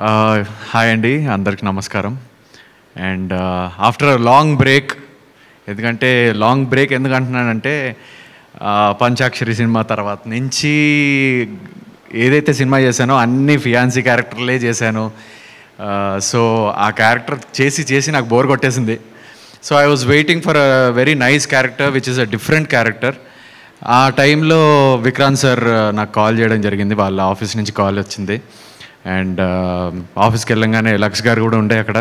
Hi అండి, అందరికి నమస్కారం. అండ్ ఆఫ్టర్ లాంగ్ బ్రేక్, ఎందుకంటే లాంగ్ బ్రేక్ ఎందుకు అంటున్నానంటే పంచాక్షరి సినిమా తర్వాత నుంచి ఏదైతే సినిమా చేశానో అన్ని ఫియాన్సీ క్యారెక్టర్లే చేశాను. సో ఆ క్యారెక్టర్ చేసి నాకు బోర్ కొట్టేసింది. So I was waiting for a very nice character which is a different character. ఆ టైంలో విక్రాంత్ సార్ నాకు కాల్ చేయడం జరిగింది, వాళ్ళ ఆఫీస్ నుంచి కాల్ వచ్చింది. అండ్ ఆఫీస్కి వెళ్ళంగానే లక్స్ గారు కూడా ఉండే అక్కడ.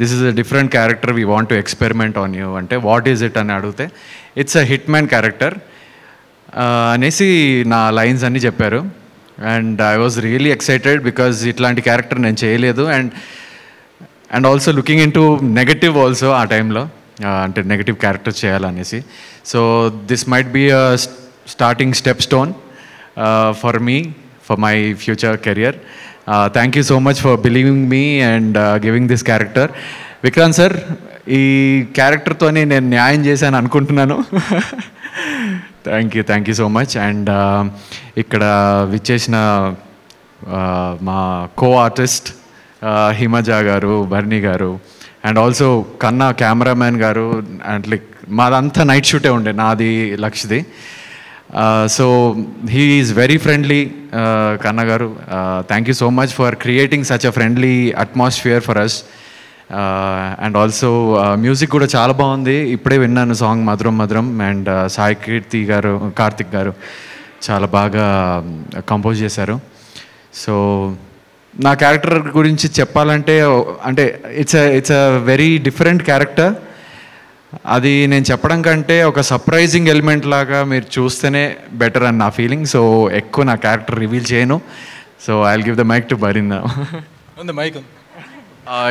This is a different character, we want to experiment on you అంటే వాట్ ఈజ్ ఇట్ అని అడిగితే it's a hit man character అనేసి నా లైన్స్ అన్నీ చెప్పారు. And I was really excited because ఇట్లాంటి క్యారెక్టర్ నేను చేయలేదు. And also looking in to negative also ఆ టైంలో, అంటే నెగటివ్ క్యారెక్టర్ చేయాలనేసి. So this might be a starting step stone for me, for my future career. Thank you so much for believing me and giving this character. Vikranth sir, ఈ క్యారెక్టర్తోనే నేను న్యాయం చేశాను అనుకుంటున్నాను. Thank you so much. And ఇక్కడ విచ్చేసిన మా co artist Himaja గారు, బర్నీ గారు, అండ్ ఆల్సో కన్నా కెమెరామ్యాన్ గారు. అండ్ లైక్ మాదంతా నైట్ షూటే ఉండే, నాది లక్ష్ది. So he is very friendly. Kanna గారు, thank you so much for creating such a friendly atmosphere for us. And also music కూడా చాలా బాగుంది, ఇప్పుడే విన్నాను సాంగ్ మధురం మధురం. అండ్ సాయి కార్తిక్ గారు చాలా బాగా కంపోజ్ చేశారు. సో నా క్యారెక్టర్ గురించి చెప్పాలంటే, అంటే it's a very different character. అది నేను చెప్పడం కంటే ఒక సర్ప్రైజింగ్ ఎలిమెంట్ లాగా మీరు చూస్తేనే బెటర్ అని నా ఫీలింగ్. సో ఎక్కువ నా క్యారెక్టర్ రివీల్ చేయను. So I will give the mic to Barin.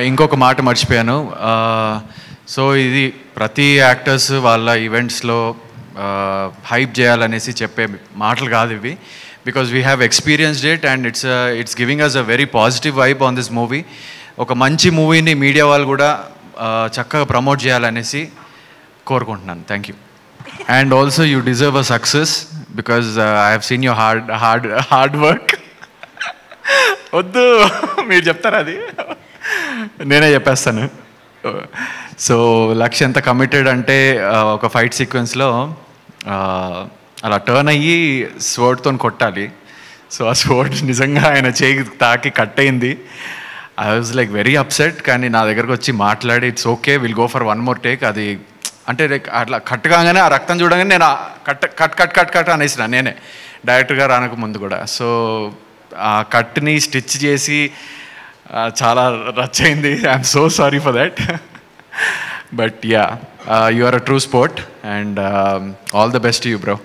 ఇంకొక మాట మర్చిపోయాను. సో ఇది ప్రతి యాక్టర్స్ వాళ్ళ ఈవెంట్స్లో హైప్ చేయాలనేసి చెప్పే మాటలు కాదు ఇవి, because we have experienced it and it's giving us a very positive vibe on this movie. ఒక మంచి మూవీని మీడియా వాళ్ళు కూడా చక్కగా ప్రమోట్ చేయాలనేసి కోరుకుంటున్నాను. Thank you. And also you deserve a success because I have seen your hard work. వద్దు, మీరు చెప్తారా? అది నేనే చెప్పేస్తాను. సో లక్ష్య ఎంత కమిటెడ్ అంటే ఒక ఫైట్ సీక్వెన్స్లో అలా టర్న్ అయ్యి స్వర్డ్తో కొట్టాలి. సో ఆ స్వర్డ్ నిజంగా ఆయన చేయి తాకి కట్ అయింది. I was like very upset. కానీ నా దగ్గరకు వచ్చి మాట్లాడి it's okay, will go for one more take. అది అంటే లైక్ అట్లా కట్ కాగానే ఆ రక్తం చూడగానే నేను cut cut cut cut cut అనేసిన నేనే, డైరెక్టర్ గారు అనక ముందు కూడా. సో ఆ కట్ని స్టిచ్ చేసి చాలా రచ్ అయింది. I'm so sorry for that. But yeah, you are a true sport and all the best you bro.